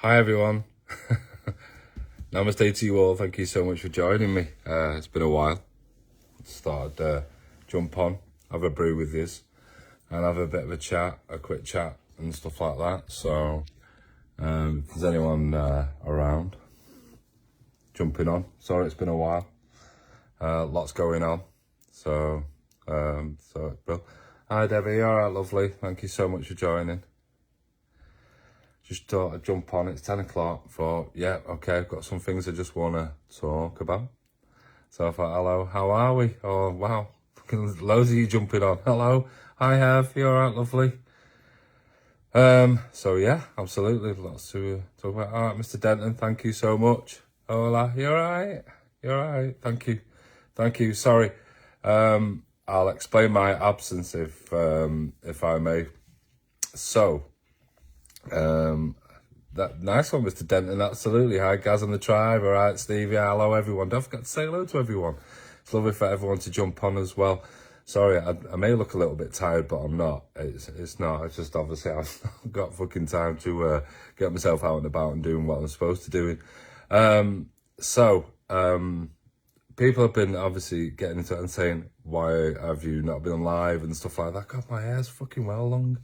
Hi everyone. Namaste to you all. Thank you so much for joining me. It's been a while. Just thought I'd jump on, have a brew with yous, and have a bit of a quick chat and stuff like that. So if there's anyone around, jumping on. Sorry, it's been a while. Lots going on. So Bill. Hi Debbie, you alright, lovely? Thank you so much for joining. Just thought I'd jump on. It's 10 o'clock. Thought, yeah, okay, I've got some things I just want to talk about. So I thought, hello, how are we? Oh, wow. Fucking loads of you jumping on. Hello. Hi, Hev. You alright, lovely? So yeah, absolutely. Lots to talk about. All right, Mr. Denton, thank you so much. Hola. You alright? You alright? Thank you. Thank you. Sorry. I'll explain my absence if I may. So, that nice one, Mr. Denton. Absolutely. Hi, Gaz on the tribe. All right, Steve. Yeah, hello, everyone. Don't forget to say hello to everyone. It's lovely for everyone to jump on as well. Sorry, I may look a little bit tired, but I'm not. It's not. It's just obviously I've not got fucking time to get myself out and about and doing what I'm supposed to do. People have been obviously getting into it and saying, why have you not been on live and stuff like that? God, my hair's fucking well long.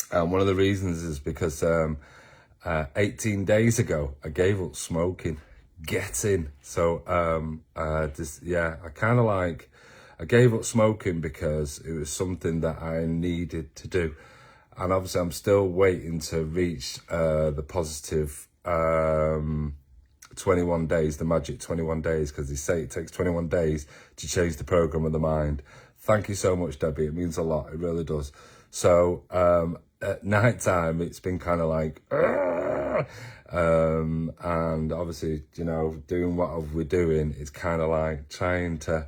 And one of the reasons is because 18 days ago, I gave up smoking. Get in. So, I kind of like, I gave up smoking because it was something that I needed to do. And obviously I'm still waiting to reach the positive 21 days, the magic 21 days, because they say it takes 21 days to change the program of the mind. Thank you so much, Debbie. It means a lot. It really does. So, at night time, it's been kind of like, and obviously, you know, doing what we're doing, it's kind of like trying to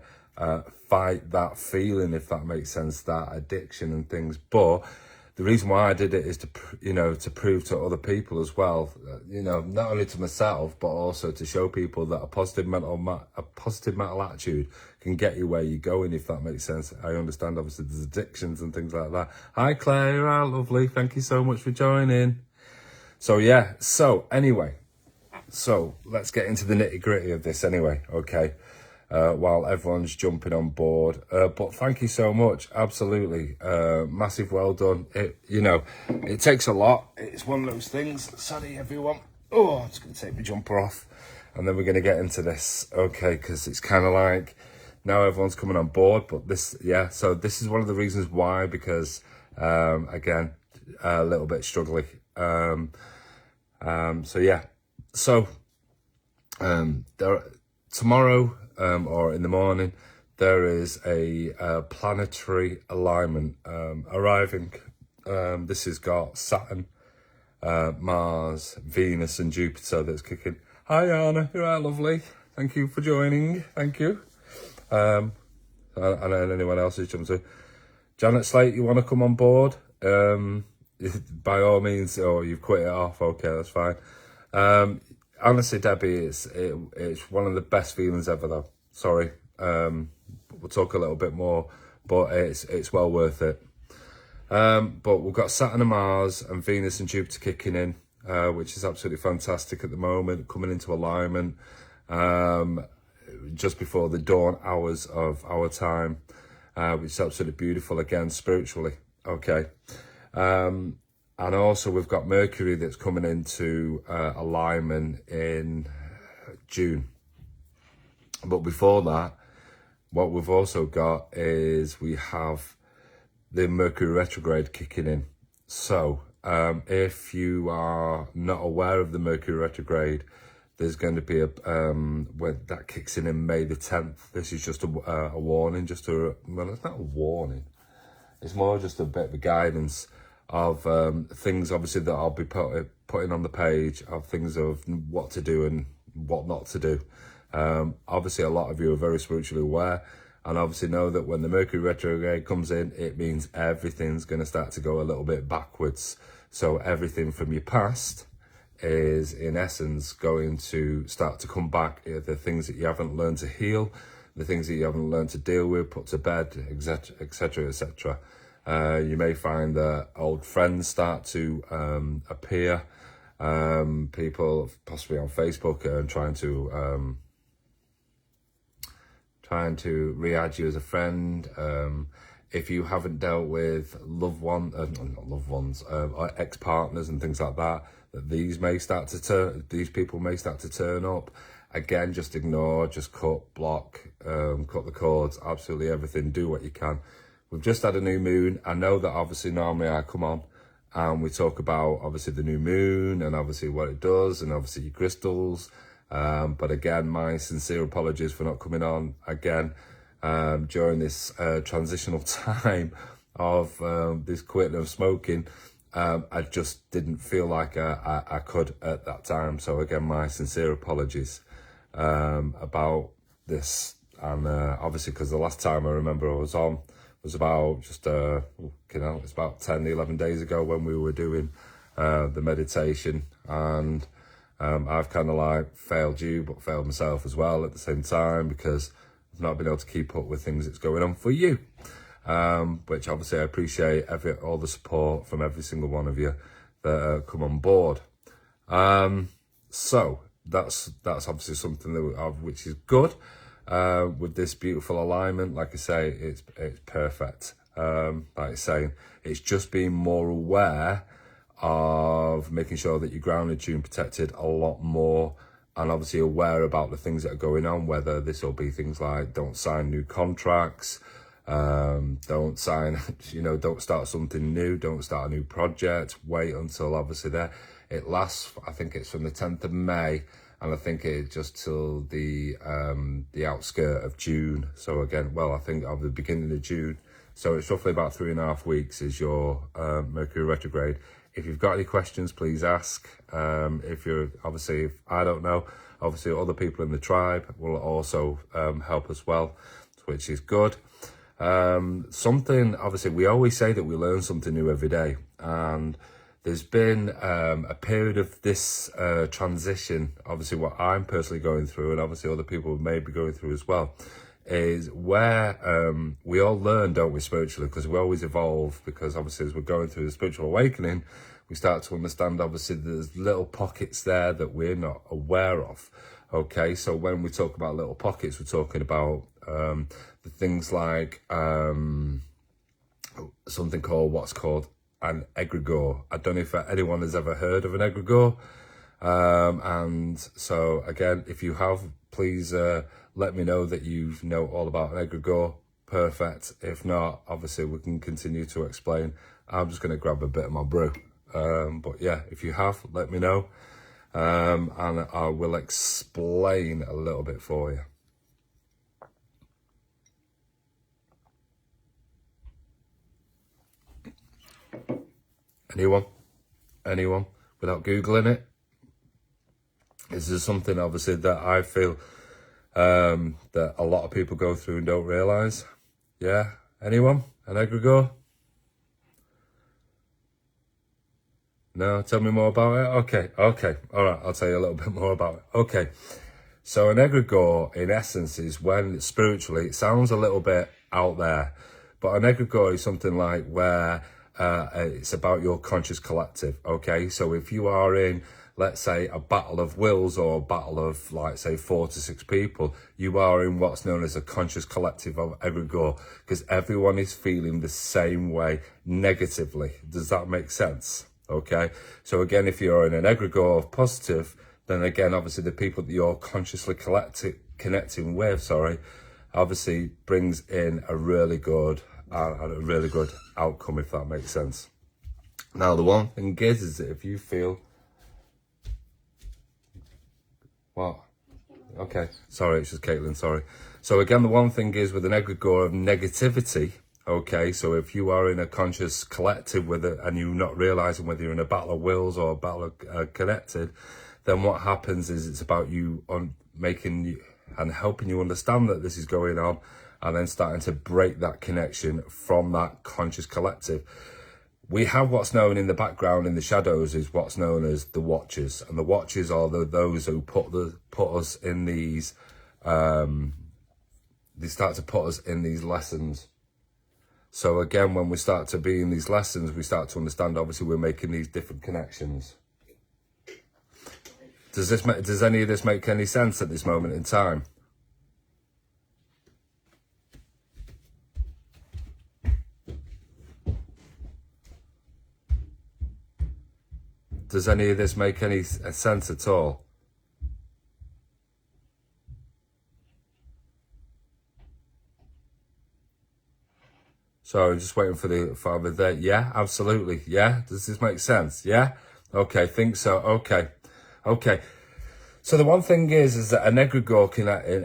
fight that feeling, if that makes sense, that addiction and things. But the reason why I did it is to prove to other people as well, not only to myself, but also to show people that a positive mental attitude can get you where you're going, if that makes sense. I understand, obviously, there's addictions and things like that. Hi, Claire. You're right, lovely. Thank you so much for joining. So, yeah. So, anyway. So, let's get into the nitty-gritty of this anyway, okay? While everyone's jumping on board. But thank you so much. Absolutely. Massive well done. It takes a lot. It's one of those things. Sorry, everyone. Oh, I'm just going to take my jumper off. And then we're going to get into this, okay? Because it's kind of like, now everyone's coming on board. But so this is one of the reasons why, because, again, a little bit struggling. Tomorrow, or in the morning, there is a planetary alignment arriving. This has got Saturn, Mars, Venus and Jupiter that's kicking. Hi Anna, you're right, lovely. Thank you for joining. Thank you. And anyone else who's jumped in. Janet Slate, you want to come on board? By all means, or you've quit it off. Okay, that's fine. Honestly, Debbie, it's one of the best feelings ever, though. Sorry, we'll talk a little bit more, but it's well worth it. But we've got Saturn and Mars and Venus and Jupiter kicking in, which is absolutely fantastic at the moment, coming into alignment just before the dawn hours of our time, which is absolutely beautiful again spiritually. Okay. And also we've got Mercury that's coming into alignment in June. But before that, what we've also got is we have the Mercury retrograde kicking in. So if you are not aware of the Mercury retrograde, there's going to be when that kicks in May the 10th. This is just a warning, it's not a warning. It's more just a bit of a guidance of things, obviously, that I'll be putting on the page, of things of what to do and what not to do. Obviously, a lot of you are very spiritually aware, and obviously know that when the Mercury retrograde comes in, it means everything's going to start to go a little bit backwards. So everything from your past is, in essence, going to start to come back. The things that you haven't learned to heal, the things that you haven't learned to deal with, put to bed, etc., etc., etc. You may find that old friends start to appear, people possibly on Facebook and trying to re-add you as a friend. If you haven't dealt with not loved ones, or ex-partners and things like that, these people may start to turn up. Again, just ignore, just cut, block, cut the cords, absolutely everything. Do what you can. We've just had a new moon. I know that obviously normally I come on and we talk about obviously the new moon and obviously what it does and obviously your crystals. But again, my sincere apologies for not coming on again during this transitional time of this quitting of smoking. I just didn't feel like I could at that time. So again, my sincere apologies about this. And obviously, because the last time I remember I was on was about just, it's about 10, 11 days ago when we were doing the meditation. And I've kind of like failed you, but failed myself as well at the same time, because I've not been able to keep up with things that's going on for you. Which obviously I appreciate all the support from every single one of you that come on board. So that's obviously something which is good. With this beautiful alignment, like I say, it's perfect. Like I say, it's just being more aware of making sure that you're grounded, tuned, protected a lot more, and obviously aware about the things that are going on, whether this will be things like don't sign new contracts, don't start something new, don't start a new project, wait until obviously it lasts, I think it's from the 10th of May, and I think it's just till the outskirt of June. So again, I think of the beginning of June. So it's roughly about 3.5 weeks is your Mercury retrograde. If you've got any questions, please ask. If I don't know, obviously other people in the tribe will also help as well, which is good. Obviously we always say that we learn something new every day, and there's been a period of this transition, obviously what I'm personally going through, and obviously other people may be going through as well, is where we all learn, don't we, spiritually, because we always evolve, because obviously as we're going through the spiritual awakening, we start to understand obviously there's little pockets there that we're not aware of. Okay, so when we talk about little pockets, we're talking about the things like something what's called an egregore. I don't know if anyone has ever heard of an egregore. And so again, if you have, please let me know that you know all about an egregore. Perfect. If not, obviously we can continue to explain. I'm just going to grab a bit of my brew. But yeah, if you have, let me know. And I will explain a little bit for you. Anyone, without Googling it? Is there something obviously that I feel that a lot of people go through and don't realise? Yeah? Anyone? An egregore? No? Tell me more about it? Okay. All right, I'll tell you a little bit more about it. Okay. So an egregore, in essence, is when spiritually, it sounds a little bit out there, but an egregore is something like where it's about your conscious collective, okay? So if you are in, let's say, a battle of wills or a battle of, like, say, 4 to 6 people, you are in what's known as a conscious collective of egregore, because everyone is feeling the same way negatively. Does that make sense? Okay? So again, if you're in an egregore of positive, then again, obviously the people that you're consciously connecting with, obviously brings in a really good outcome, if that makes sense. Now, the one thing is that if you feel, what? Okay, sorry, it's just Caitlin, sorry. So again, the one thing is with an egregore of negativity, okay, so if you are in a conscious collective with it and you're not realizing whether you're in a battle of wills or a battle of connected, then what happens is it's about you on making you and helping you understand that this is going on, and then starting to break that connection from that conscious collective. We have what's known in the background, in the shadows, is what's known as the watchers, and the watchers are those who put us in these. They start to put us in these lessons. So again, when we start to be in these lessons, we start to understand, obviously, we're making these different connections. Does any of this make any sense at this moment in time? Does any of this make any sense at all? So I'm just waiting for the father there. Yeah, absolutely. Yeah. Does this make sense? Yeah. Okay. Think so. Okay. Okay. So the one thing is that an egregore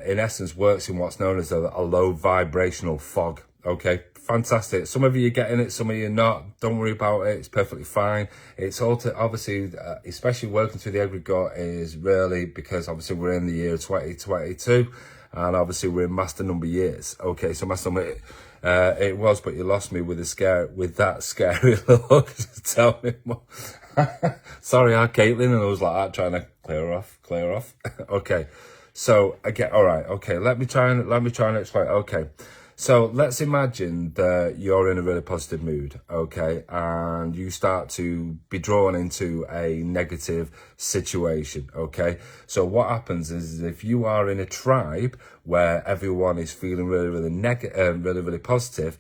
in essence works in what's known as a low vibrational fog. Okay, fantastic. Some of you are getting it, some of you are not. Don't worry about it. It's perfectly fine. It's all to, obviously, especially working through the egregore is really because obviously we're in the year 2022 and obviously we're in master number years. Okay, so master number, it was, but you lost me with that scary look. Tell me more. Sorry, Caitlin, and I was like that, trying to clear off. Okay, so again, all right. Okay, let me try and explain. Okay, so let's imagine that you're in a really positive mood. Okay, and you start to be drawn into a negative situation. Okay, so what happens is if you are in a tribe where everyone is feeling really really positive,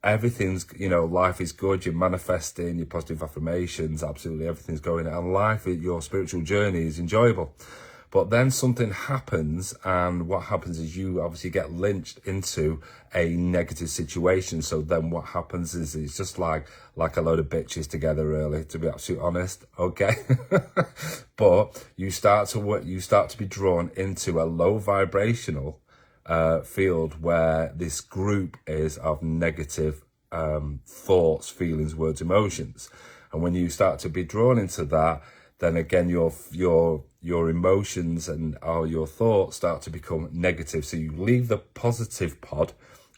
everything's, life is good, you're manifesting your positive affirmations, absolutely everything's going on, life, your spiritual journey is enjoyable. But then something happens, and what happens is you obviously get lynched into a negative situation. So then what happens is it's just like a load of bitches together, really, to be absolutely honest. Okay. But you start to be drawn into a low vibrational field where this group is of negative thoughts, feelings, words, emotions. And when you start to be drawn into that, then again your emotions and your thoughts start to become negative. So you leave the positive pod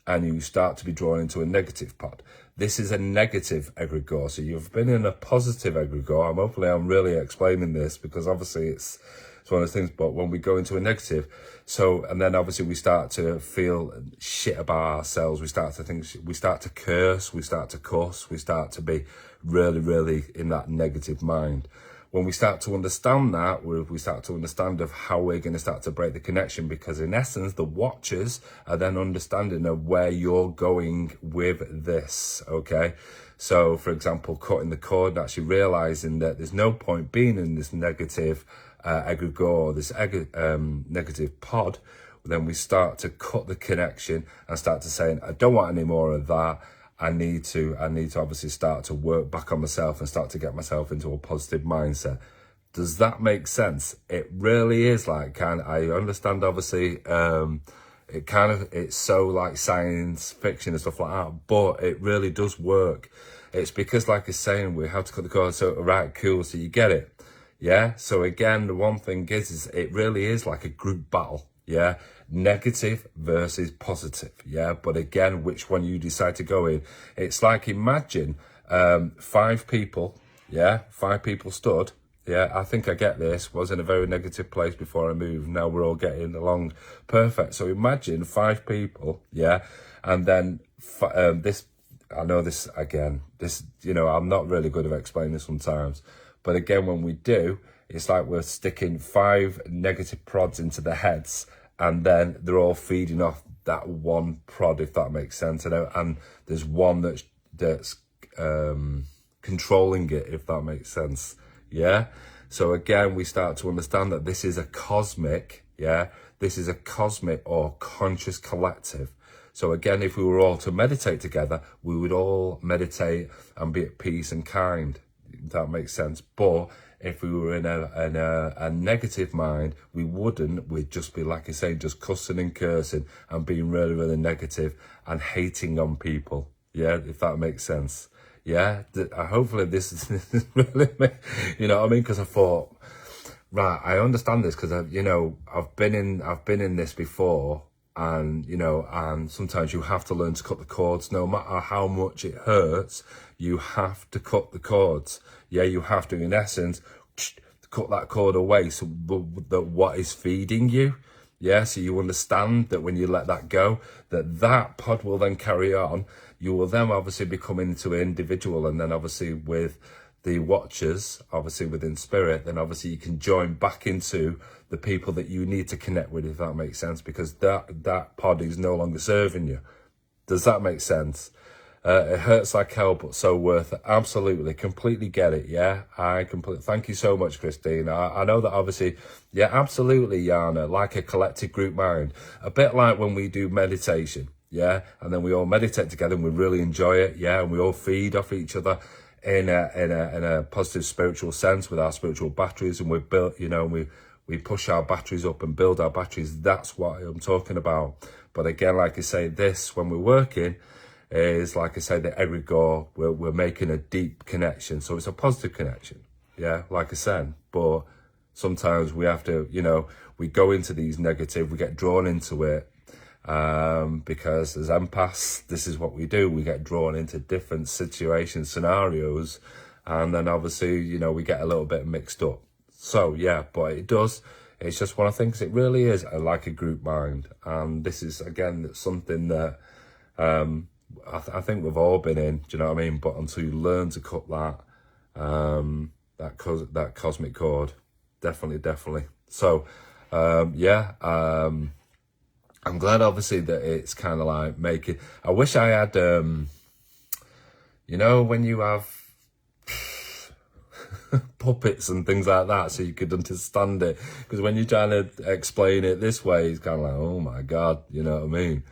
and you start to be drawn into a negative pod. This is a negative egregore. So you've been in a positive egregore. Hopefully I'm really explaining this, because obviously it's one of those things. But when we go into a negative, and then obviously we start to feel shit about ourselves. We start to think, we start to curse, we start to cuss, we start to be really, really in that negative mind. When we start to understand that, we start to understand of how we're going to start to break the connection, because in essence, the watchers are then understanding of where you're going with this, okay? So, for example, cutting the cord and actually realizing that there's no point being in this negative egregore, this negative pod. Then we start to cut the connection and start to saying, I don't want any more of that. I need to obviously start to work back on myself and start to get myself into a positive mindset. Does that make sense? It really is like, I understand obviously, it's so like science fiction and stuff like that, but it really does work. It's because, like I was saying, we have to cut the cord. So, right, cool. So you get it. Yeah. So again, the one thing is it really is like a group battle. Yeah. Negative versus positive. Yeah. But again, which one you decide to go in, it's like, imagine, 5 people. Yeah. 5 people stood. Yeah. I think I get this. Was in a very negative place before I moved. Now we're all getting along perfect. So imagine 5 people. Yeah. And then, I know this again, I'm not really good at explaining sometimes, but again, when we do, it's like we're sticking 5 negative prods into the heads, and then they're all feeding off that one prod, if that makes sense. And there's one that's controlling it, if that makes sense. Yeah. So again, we start to understand that this is a cosmic, this is a cosmic or conscious collective. So again, if we were all to meditate together, we would all meditate and be at peace and kind. If that makes sense. But if we were in a negative mind, we wouldn't. We'd just be, like I say, just cussing and cursing and being really, really negative and hating on people. Yeah, if that makes sense. Yeah, hopefully this is really, you know what I mean? Because I thought, right, I understand this, because I've been in this before. And, and sometimes you have to learn to cut the cords. No matter how much it hurts, you have to cut the cords. Yeah, you have to, in essence, cut that cord away. So that what is feeding you, Yeah, so you understand that when you let that go, that pod will then carry on. You will then obviously become into an individual, and then obviously with the watchers, obviously within spirit, then obviously you can join back into the people that you need to connect with, if that makes sense, because that pod is no longer serving you. Does that make sense? It hurts like hell, but so worth it. Absolutely, completely get it. Yeah, thank you so much, Christine. I know that obviously, yeah, absolutely, Yana. Like a collective group mind, a bit like when we do meditation. Yeah, and then we all meditate together and we really enjoy it. Yeah, and we all feed off each other in a positive spiritual sense with our spiritual batteries, and we build, we push our batteries up and build our batteries. That's what I'm talking about. But again, like I say, this when we're working is, like I say, the egregore, we're making a deep connection. So it's a positive connection, yeah, like I said. But sometimes we have to, we go into these negative, we get drawn into it, because as empaths, this is what we do. We get drawn into different situations, scenarios, and then obviously, we get a little bit mixed up. So, yeah, but it's just one of the things, it really is like a group mind. And this is, again, something that, I think we've all been in, do you know what I mean? But until you learn to cut that cosmic cord, definitely. So, I'm glad obviously that it's kind of like making, I wish I had, when you have puppets and things like that, so you could understand it, because when you're trying to explain it this way, it's kind of like, oh my God, you know what I mean?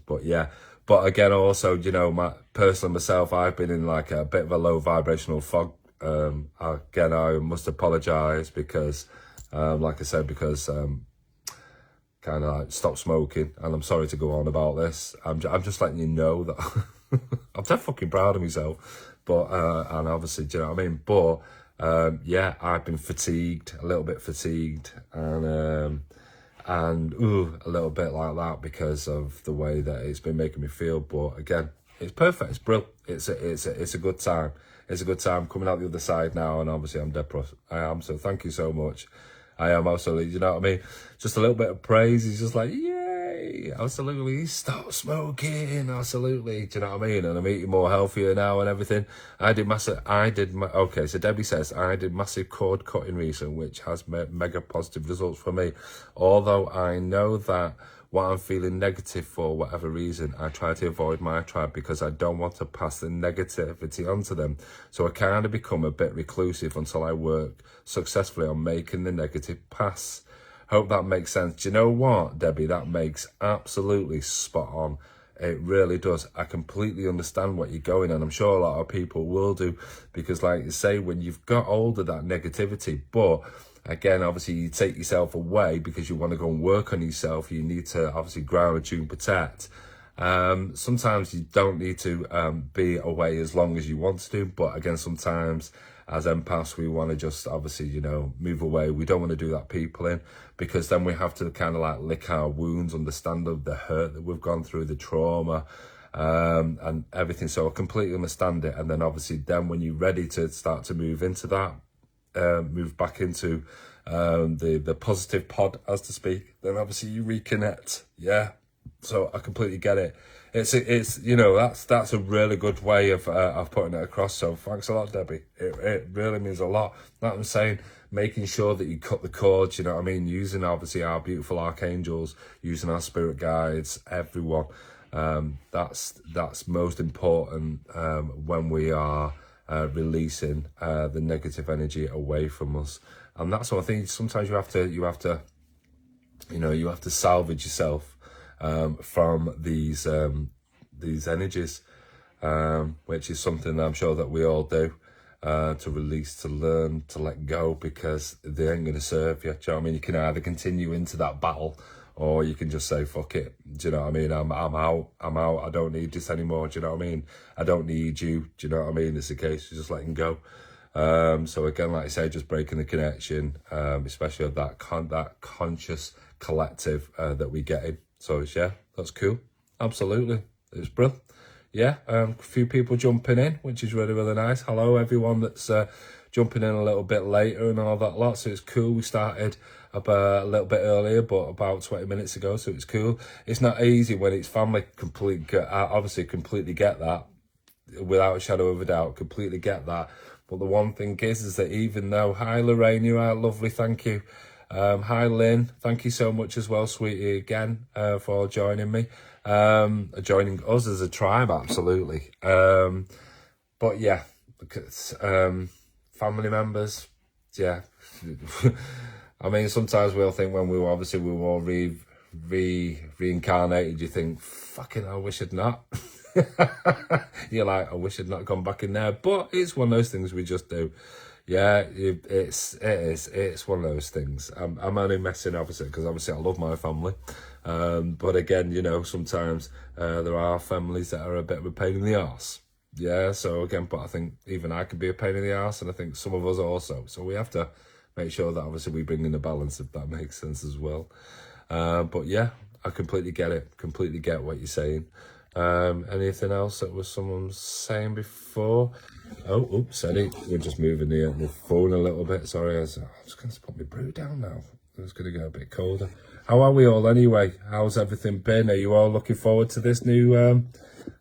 But yeah, but again, also, personally myself, I've been in like a bit of a low vibrational fog. Again, I must apologize because, like I said, because, kind of like stop smoking, and I'm sorry to go on about this. I'm just letting you know that I'm dead fucking proud of myself, but, and obviously, do you know what I mean? But, yeah, I've been a little bit fatigued, and a little bit like that because of the way that it's been making me feel. But again, it's perfect. It's brilliant. It's a good time. It's a good time coming out the other side now, and obviously I'm dead proud. I am. So thank you so much. I am absolutely. You know what I mean? Just a little bit of praise. He's just like, yay! Absolutely, stop smoking. Absolutely. Do you know what I mean? And I'm eating more healthier now and everything. Okay, so Debbie says, I did massive cord cutting recently, which has mega positive results for me. Although I know that what I'm feeling negative for whatever reason, I try to avoid my tribe because I don't want to pass the negativity onto them. So I kind of become a bit reclusive until I work successfully on making the negative pass. Hope that makes sense. Do you know what, Debbie? That makes absolutely spot on. It really does. I completely understand what you're going, and I'm sure a lot of people will do, because like you say, when you've got hold of that negativity, but again, obviously you take yourself away because you want to go and work on yourself. You need to obviously ground, attune, protect. Sometimes you don't need to be away as long as you want to do, but again, sometimes as empaths, we want to just obviously, move away. We don't want to do that people in, because then we have to kind of like lick our wounds, understand the hurt that we've gone through, the trauma, and everything. So I completely understand it. And then obviously then when you're ready to start to move into that, move back into the positive pod, as to speak, then obviously you reconnect. Yeah. So I completely get it. It's that's a really good way of putting it across. So thanks a lot, Debbie. It really means a lot. Like I'm saying, making sure that you cut the cords, you know what I mean, using obviously our beautiful archangels, using our spirit guides, everyone. That's most important when we are releasing the negative energy away from us. And that's what I think. Sometimes you have to salvage yourself from these energies, which is something I'm sure that we all do, to release, to learn, to let go, because they ain't going to serve you. Do you know what I mean? You can either continue into that battle, or you can just say, fuck it. Do you know what I mean? I'm out. I don't need this anymore. Do you know what I mean? I don't need you. Do you know what I mean? It's a case of just letting go. So again, like I say, just breaking the connection, especially of that conscious collective that we get in. So yeah, that's cool. Absolutely. It's brilliant. Yeah, a few people jumping in, which is really, really nice. Hello, everyone that's jumping in a little bit later and all that lot. So it's cool. We started about a little bit earlier, but about 20 minutes ago, so it's cool. It's not easy when it's family. Obviously completely get that, without a shadow of a doubt, completely get that. But the one thing is that even though, hi Lorraine, you are lovely, thank you. Hi Lynn, thank you so much as well, sweetie, again, for joining me, joining us as a tribe, absolutely. But yeah, because, family members, yeah. I mean, sometimes we'll think when we were all reincarnated, you think, fucking hell, I wish I'd not. You're like, I wish I'd not gone back in there. But it's one of those things we just do. Yeah, it's one of those things. I'm only messing, obviously, because obviously I love my family. But again, you know, sometimes there are families that are a bit of a pain in the arse. Yeah, so again, but I think even I can be a pain in the arse, and I think some of us also. So we have to make sure that obviously we bring in the balance, if that makes sense as well. But yeah, I completely get it. Completely get what you're saying. Anything else that was someone saying before? Oh, oops, sorry. We're just moving the phone a little bit. Sorry, I'm just going to put my brew down now. It's going to get a bit colder. How are we all anyway? How's everything been? Are you all looking forward to this new,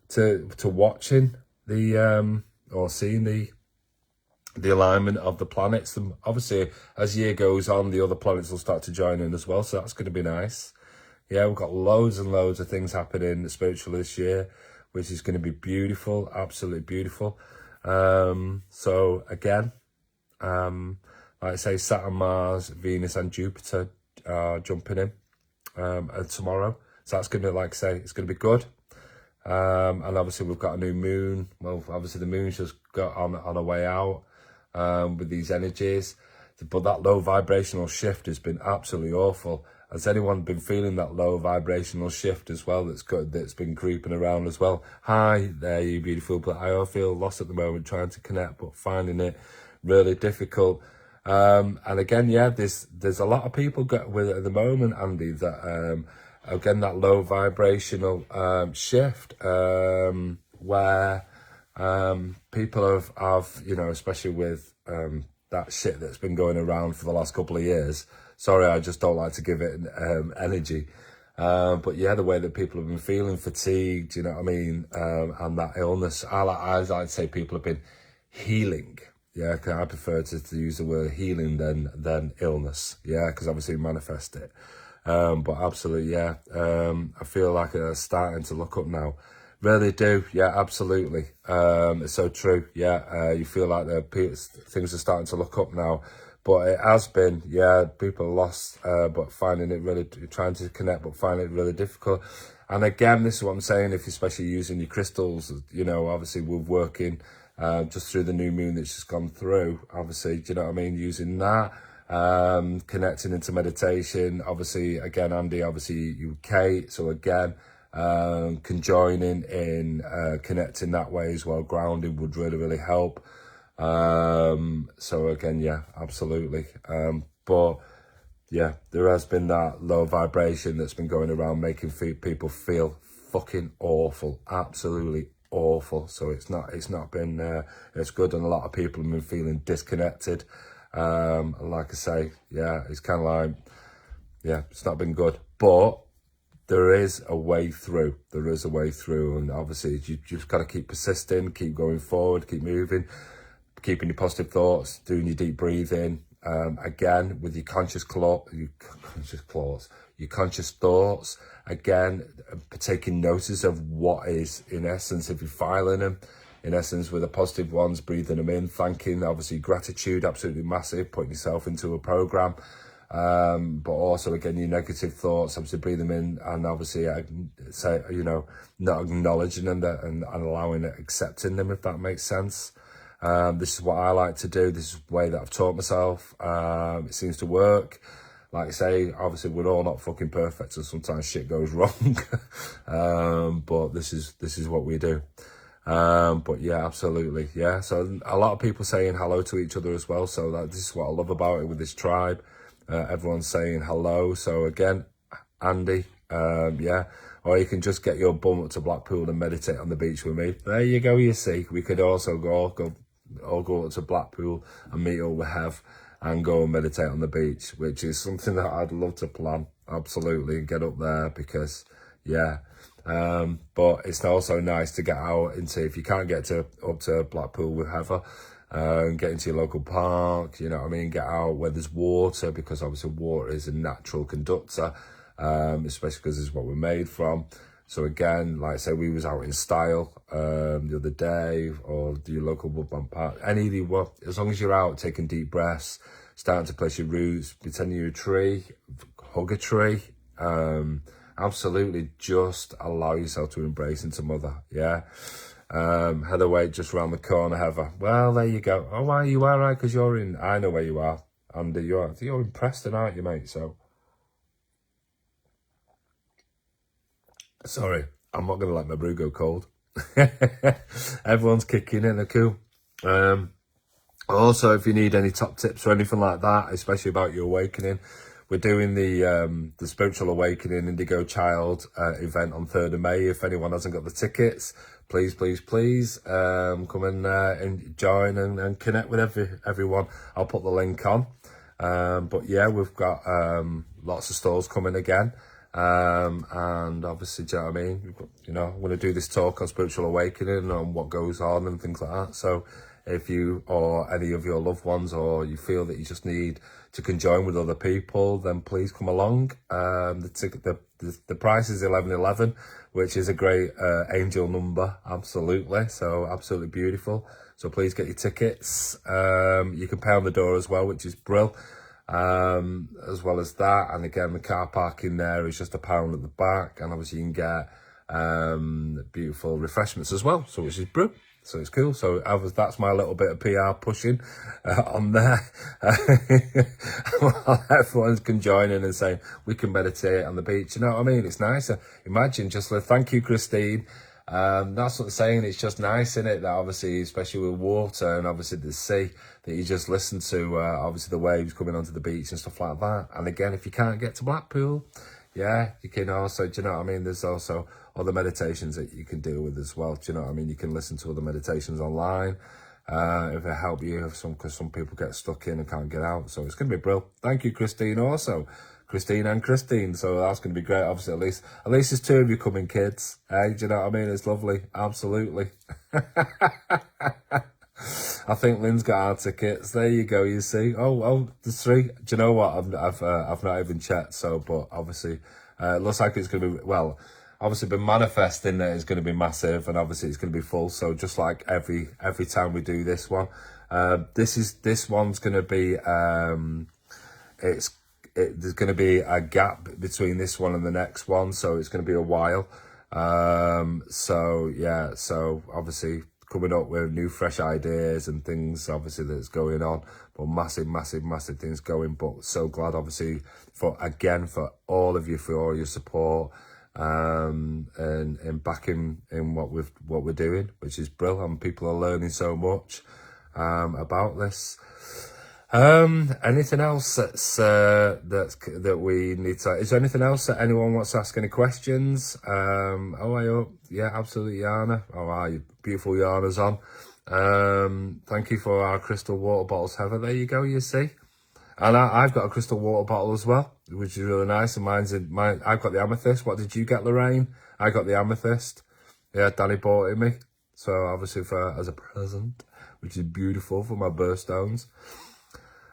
to watching the, or seeing the alignment of the planets? Obviously, as year goes on, the other planets will start to join in as well, so that's going to be nice. Yeah, we've got loads and loads of things happening spiritual this year, which is going to be beautiful, absolutely beautiful. So again, like I say, Saturn, Mars, Venus and Jupiter are jumping in tomorrow. So that's going to, like I say, it's going to be good. And obviously we've got a new moon. Well, obviously the moon's just got on a way out with these energies. But that low vibrational shift has been absolutely awful. Has anyone been feeling that low vibrational shift as well that's been creeping around as well? Hi there, you beautiful. But I all feel lost at the moment trying to connect, but finding it really difficult. And again, yeah, there's a lot of people with it at the moment, Andy, that again, that low vibrational shift where people have, you know, especially with that shit that's been going around for the last couple of years. Sorry, I just don't like to give it energy. But yeah, the way that people have been feeling fatigued, you know what I mean? And that illness, I like to say people have been healing. Yeah, because I prefer to use the word healing than illness. Yeah, because obviously you manifest it. But absolutely, yeah. I feel like it's starting to look up now. Really do, yeah, absolutely. It's so true, yeah. You feel like things are starting to look up now. But it has been, yeah, people lost, but finding it really, trying to connect, but finding it really difficult. And again, this is what I'm saying, if you're especially using your crystals, you know, obviously we're working just through the new moon that's just gone through, obviously, do you know what I mean, using that, connecting into meditation, obviously, again, Andy, obviously you, Kate, so again, conjoining in connecting that way as well, grounding would really, really help. So again, yeah, absolutely. But yeah, there has been that low vibration that's been going around making people feel fucking awful, absolutely awful. So it's not been, it's good. And a lot of people have been feeling disconnected. And like I say, yeah, it's kind of like, yeah, it's not been good, but there is a way through. There is a way through. And obviously you just got to keep persisting, keep going forward, keep moving, keeping your positive thoughts, doing your deep breathing, again, with your conscious thoughts, again, taking notice of what is, in essence, if you're filing them, in essence, with the positive ones, breathing them in, thanking, obviously, gratitude, absolutely massive, putting yourself into a program, but also, again, your negative thoughts, obviously, breathe them in, and obviously, say, you know, not acknowledging them and allowing it, accepting them, if that makes sense. This is what I like to do. This is the way that I've taught myself. It seems to work. Like I say, obviously we're all not fucking perfect, so sometimes shit goes wrong. But this is what we do. But yeah, absolutely, yeah. So a lot of people saying hello to each other as well. So this is what I love about it with this tribe. Everyone's saying hello. So again, Andy, yeah. Or you can just get your bum up to Blackpool and meditate on the beach with me. There you go, you see. We could also go up to Blackpool and meet up with Hev and go and meditate on the beach, which is something that I'd love to plan, absolutely, and get up there because, yeah. But it's also nice to get out into, if you can't get up to Blackpool with Heather, get into your local park, you know what I mean, get out where there's water, because obviously water is a natural conductor, especially because it's what we're made from. So again, like I say, we was out in Style the other day, or your local woodland park, any of you, as long as you're out taking deep breaths, starting to place your roots, pretending you're a tree, hug a tree, absolutely just allow yourself to embrace into mother, yeah. Heather Wade just round the corner, Heather. Well, there you go. Oh, why you are right, because you're in, I know where you are, and you're in Preston, aren't you, mate? So, sorry, I'm not going to let my brew go cold. Everyone's kicking in, they're cool. Also, if you need any top tips or anything like that, especially about your awakening, we're doing the Spiritual Awakening Indigo Child event on 3rd of May. If anyone hasn't got the tickets, please come and join and connect with everyone. I'll put the link on. But yeah, we've got lots of stalls coming again. And obviously, do you know what I mean? You know, I'm going to do this talk on spiritual awakening and on what goes on and things like that. So if you or any of your loved ones, or you feel that you just need to conjoin with other people, then please come along. The price is 11.11, which is a great angel number, absolutely. So absolutely beautiful. So please get your tickets. You can pay on the door as well, which is brill. As well as that, and again, the car parking there is just £1 at the back, and obviously you can get beautiful refreshments as well, so which is brew. So it's cool. So that's my little bit of PR pushing on there. While everyone's can join in and say we can meditate on the beach. You know what I mean? It's nice. Imagine just thank you, Christine. That's what I'm saying. It's just nice, isn't it? That obviously, especially with water and obviously the sea, that you just listen to obviously the waves coming onto the beach and stuff like that. And again, if you can't get to Blackpool, yeah, you can also, do you know what I mean? There's also other meditations that you can deal with as well. Do you know what I mean? You can listen to other meditations online if it help you, because some people get stuck in and can't get out. So it's going to be brilliant. Thank you, Christine, also. Christine and Christine, so that's going to be great. Obviously, at least there's 2 of you coming, kids. Hey, do you know what I mean? It's lovely, absolutely. I think Lynn's got our tickets. There you go. You see. Oh, there's 3. Do you know what? I've not even checked. So, but obviously, it looks like it's going to be obviously been manifesting that it's going to be massive, and obviously it's going to be full. So just like every time we do this one, this one's going to be there's going to be a gap between this one and the next one, so it's going to be a while. So yeah, so obviously coming up with new fresh ideas and things obviously that's going on, but massive things going. But so glad obviously for all of you, for all your support and backing in what we're doing, which is brilliant, and people are learning so much about this. Anything else that we need to, is there anything else that anyone wants to ask any questions? Yeah, absolutely, Yana. You beautiful Yana's on. Thank you for our crystal water bottles, Heather. There you go, you see. And I've got a crystal water bottle as well, which is really nice. And I've got the amethyst. What did you get, Lorraine? I got the amethyst. Yeah, Danny bought it me. So obviously as a present, which is beautiful for my birthstones.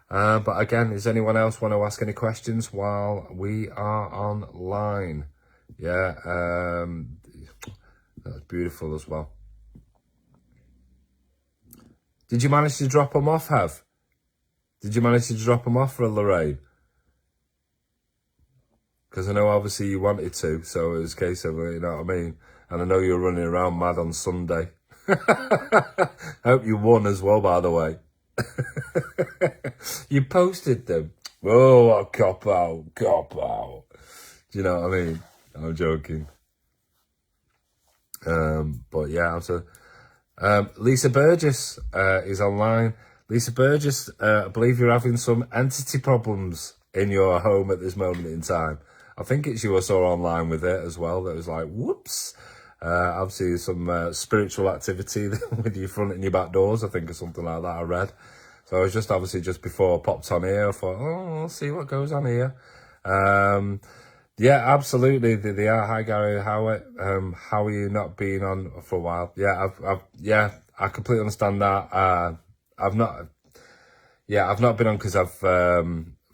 But again, does anyone else want to ask any questions while we are online? Yeah, that's beautiful as well. Did you manage to drop them off, Hev? Did you manage to drop them off for Lorraine? Because I know obviously you wanted to, so it was a case of, you know what I mean? And I know you're running around mad on Sunday. I hope you won as well, by the way. You posted them. Oh, cop out. Do you know what I mean? I'm joking. But yeah, Lisa Burgess is online. Lisa Burgess, I believe you're having some entity problems in your home at this moment in time. I think it's you I saw online with it as well. That was like, whoops. Obviously some spiritual activity with your front and your back doors, I think, or something like that I read. So I was just obviously just before I popped on here, I thought, oh, I'll see what goes on here. Yeah, absolutely. They are. Hi Gary, how are you not been on for a while? Yeah, yeah, I completely understand that. I've not been on because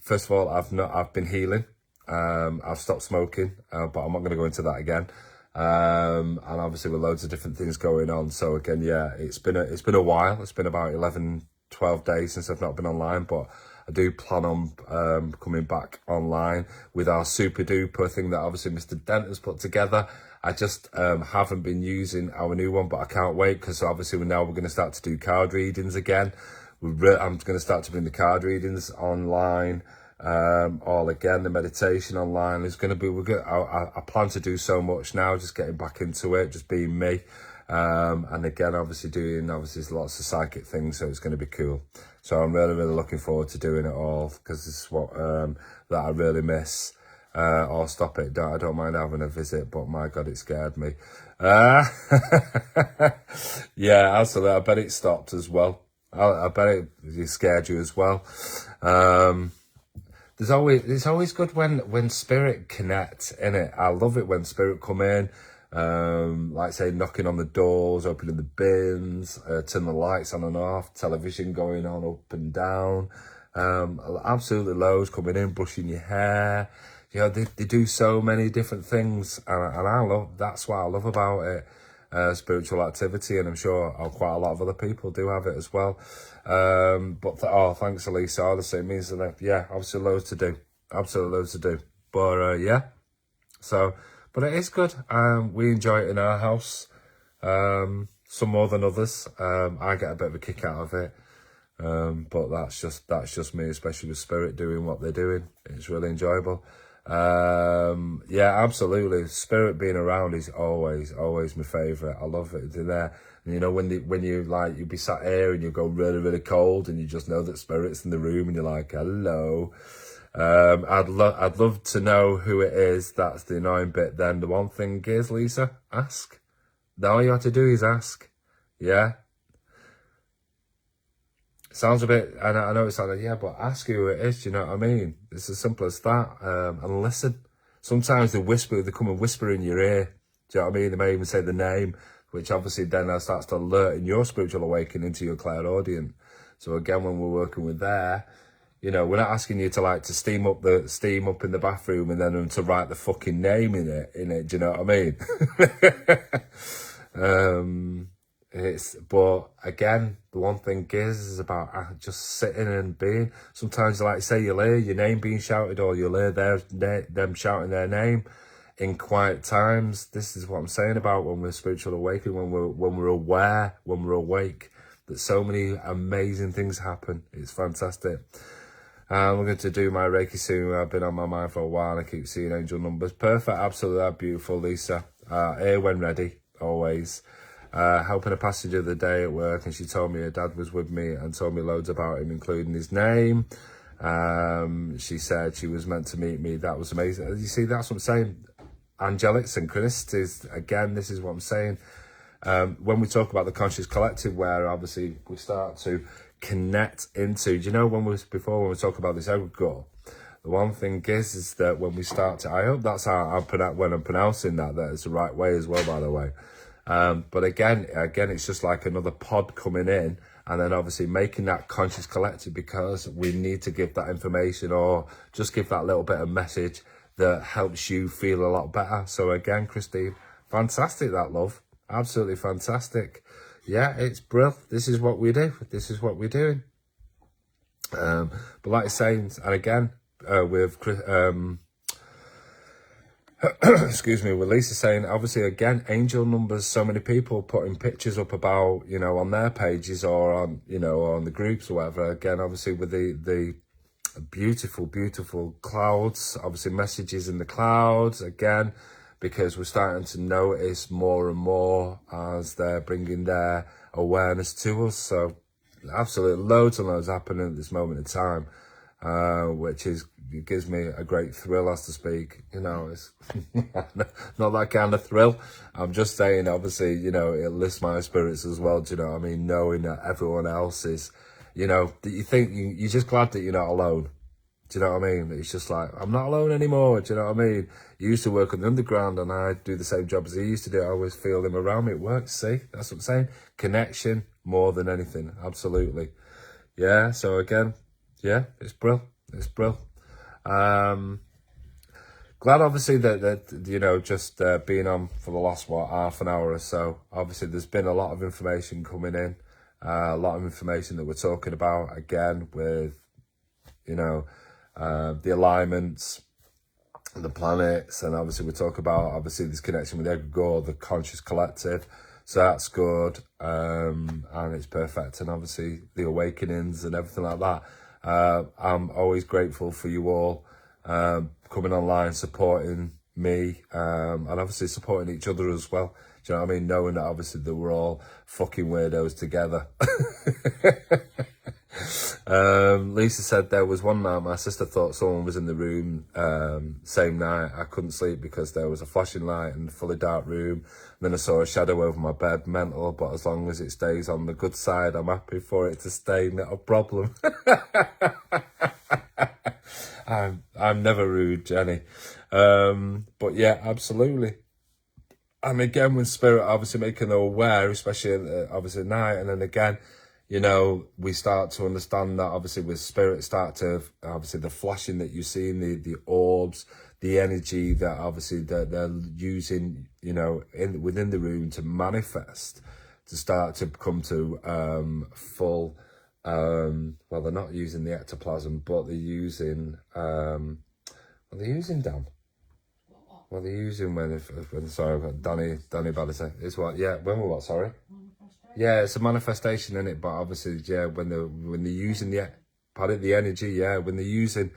first of all, I've been healing. I've stopped smoking, but I'm not going to go into that again. And obviously with loads of different things going on. So again, yeah, it's been a while. It's been about 11, 12 days since I've not been online, but I do plan on coming back online with our super duper thing that obviously Mr. Dent has put together. I just haven't been using our new one, but I can't wait because obviously we're going to start to do card readings again. I'm going to start to bring the card readings online. All again, the meditation online is going to be, I plan to do so much now, just getting back into it, just being me. And again, obviously lots of psychic things, so it's going to be cool. So I'm really, really looking forward to doing it all because this is what, that I really miss. Or stop it. I don't mind having a visit, but my God, it scared me. Yeah, absolutely. I bet it stopped as well. I bet it scared you as well. It's always good when spirit connect in it. I love it when spirit come in, like say knocking on the doors, opening the bins, turn the lights on and off, television going on up and down. Absolutely loads coming in, brushing your hair. You know, they do so many different things, and that's what I love about it. Spiritual activity, and I'm sure quite a lot of other people do have it as well. But thanks, Elisa. Honestly, it means that yeah, obviously loads to do, absolutely loads to do. But yeah, so but it is good. We enjoy it in our house. Some more than others. I get a bit of a kick out of it. But that's just me, especially with spirit doing what they're doing. It's really enjoyable. Yeah, absolutely. Spirit being around is always my favourite. I love it. They're there. And you know, when you be sat here and you go really, really cold and you just know that spirit's in the room and you're like, hello. I'd love to know who it is. That's the annoying bit. Then the one thing is, Lisa, ask. All you have to do is ask. Yeah. Sounds a bit, I know it's like, yeah, but ask who it is, do you know what I mean? It's as simple as that, and listen. Sometimes they come and whisper in your ear, do you know what I mean? They may even say the name, which obviously then starts to alert in your spiritual awakening to your clairaudient. So again, when we're working with there, you know, we're not asking you to steam up in the bathroom and then to write the fucking name in it, do you know what I mean? But again, the one thing is about just sitting and being. Sometimes, like say, you'll hear your name being shouted, or you'll hear them shouting their name in quiet times. This is what I'm saying about when we're spiritual awakening, when we're aware, when we're awake, that so many amazing things happen. It's fantastic. We're going to do my Reiki soon. I've been on my mind for a while. I keep seeing angel numbers. Perfect, absolutely beautiful, Lisa. Here when ready, always. Helping a passenger the day at work, and she told me her dad was with me and told me loads about him, including his name. She said she was meant to meet me. That was amazing. You see, that's what I'm saying. Angelic synchronicities. Again, this is what I'm saying. When we talk about the conscious collective, where obviously we start to connect into, do you know, when we talk about this ego, the one thing is that when we start to, I hope that's how when I'm pronouncing that it's the right way as well, by the way. But again, it's just like another pod coming in, and then obviously making that conscious collective, because we need to give that information or just give that little bit of message that helps you feel a lot better. So again, Christine, fantastic, that love. Absolutely fantastic. Yeah, it's brilliant. This is what we do. This is what we're doing. But like I say, and again, with excuse me, with Lisa saying, obviously, again, angel numbers, so many people putting pictures up about, you know, on their pages or on, you know, on the groups or whatever. Again, obviously, with the beautiful, beautiful clouds, obviously messages in the clouds, again, because we're starting to notice more and more as they're bringing their awareness to us. So, absolutely, loads and loads happening at this moment in time. Which gives me a great thrill, as to speak. You know, it's not that kind of thrill. I'm just saying, obviously, you know, it lifts my spirits as well. Do you know what I mean? Knowing that everyone else is you know, that you think you're just glad that you're not alone. Do you know what I mean? It's just like, I'm not alone anymore. Do you know what I mean? You used to work on the underground and I do the same job as he used to do. I always feel him around me. It works, see? That's what I'm saying. Connection more than anything. Absolutely. Yeah, so again, yeah, it's brill. It's brill. Glad obviously that you know, just being on for the last, half an hour or so. Obviously there's been a lot of information coming in. A lot of information that we're talking about, again, with, you know, the alignments, the planets, and obviously we talk about obviously this connection with Egregore, the conscious collective, so that's good, and it's perfect, and obviously the awakenings and everything like that. I'm always grateful for you all coming online, supporting me, and obviously supporting each other as well. Do you know what I mean? Knowing that obviously that we're all fucking weirdos together. Lisa said there was one night my sister thought someone was in the room. Same night I couldn't sleep because there was a flashing light in a fully dark room. And then I saw a shadow over my bed. Mental, but as long as it stays on the good side, I'm happy for it to stay. Not a problem. I'm never rude, Jenny. But yeah, absolutely. And again, with spirit, obviously making them aware, especially obviously at night, and then again, you know, we start to understand that obviously with spirit start to, obviously the flashing that you see in the orbs, the energy that obviously that they're using, you know, within the room to manifest, to start to come to full, well, they're not using the ectoplasm, but they're using, what they're using, Dan? Well, they're using when sorry, I've got Danny Ballison. It's what, yeah, when we're what, sorry? Yeah, it's a manifestation in it, but obviously, yeah, when they're using the energy, yeah, when they're using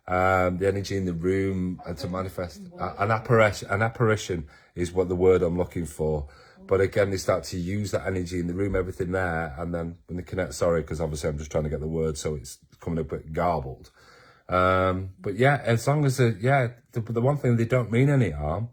the energy in the room and to manifest an apparition is what the word I'm looking for. But again, they start to use that energy in the room, everything there, and then when they connect, sorry, because obviously I'm just trying to get the word, so it's coming up a bit garbled. But yeah, as long as the one thing, they don't mean any harm.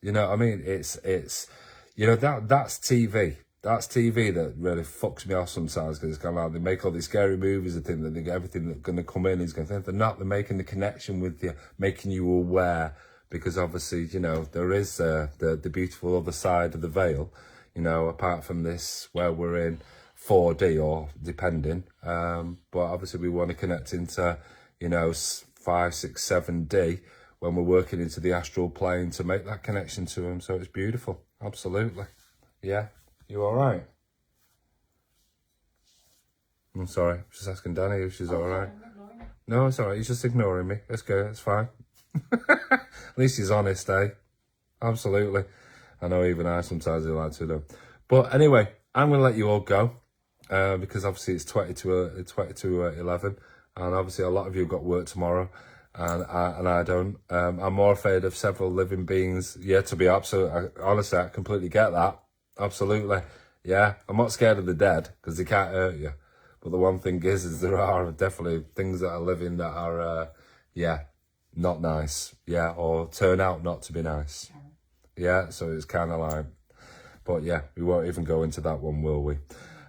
You know what I mean? It's you know, that's TV. That's TV that really fucks me off sometimes, because it's kind of like they make all these scary movies and think that they get everything that's going to come in is going to think. They're not. They're making the connection with you, making you aware, because obviously, you know, there is the beautiful other side of the veil, you know, apart from this where we're in 4D or depending. But obviously we want to connect into, you know, 5, 6, 7D when we're working into the astral plane to make that connection to him. So it's beautiful. Absolutely. Yeah. You all right? I'm sorry. Just asking Danny if she's all right. No, it's all right. He's just ignoring me. It's good. It's fine. At least he's honest, eh? Absolutely. I know even I sometimes like to know. But anyway, I'm going to let you all go because obviously it's 20 to 11. And obviously a lot of you have got work tomorrow. And I don't. I'm more afraid of several living beings. Yeah, to be absolute. Honestly, I completely get that. Absolutely. Yeah, I'm not scared of the dead because they can't hurt you. But the one thing is there are definitely things that are living that are, not nice. Yeah, or turn out not to be nice. Yeah, so it's kind of like, but yeah, we won't even go into that one, will we?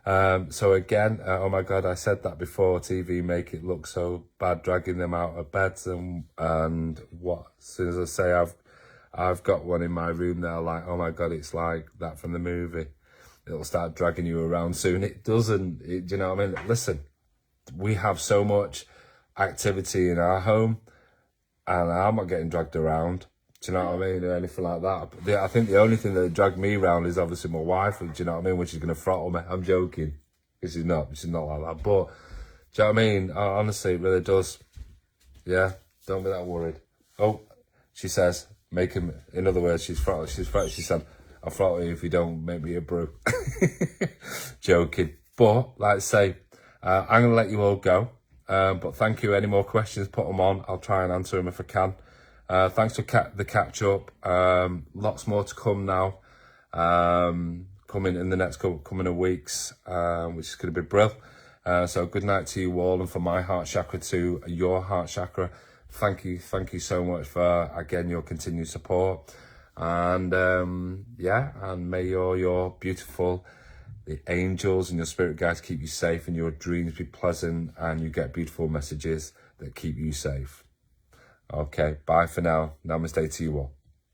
So again, oh my God, I said that before, TV make it look so bad, dragging them out of beds and what, as soon as I say I've got one in my room that are like, oh my God, it's like that from the movie. It'll start dragging you around soon. It doesn't, do you know what I mean? Listen, we have so much activity in our home and I'm not getting dragged around. Do you know what I mean? Or anything like that. I think the only thing that dragged me around is obviously my wife. Do you know what I mean? When she's going to throttle me. I'm joking. Because she's not like that. But, do you know what I mean? Honestly, it really does. Yeah, don't be that worried. Oh, she says, make him, in other words, she's throttled. She said, I'll throttle you if you don't make me a brew. Joking. But, like I say, I'm going to let you all go. But thank you. Any more questions, put them on. I'll try and answer them if I can. Thanks for the catch up. Lots more to come now. Coming in the next coming of weeks, which is going to be brilliant. So good night to you all, and from my heart chakra to your heart chakra, thank you so much for again your continued support, and and may your beautiful the angels and your spirit guides keep you safe, and your dreams be pleasant, and you get beautiful messages that keep you safe. Okay, bye for now. Namaste to you all.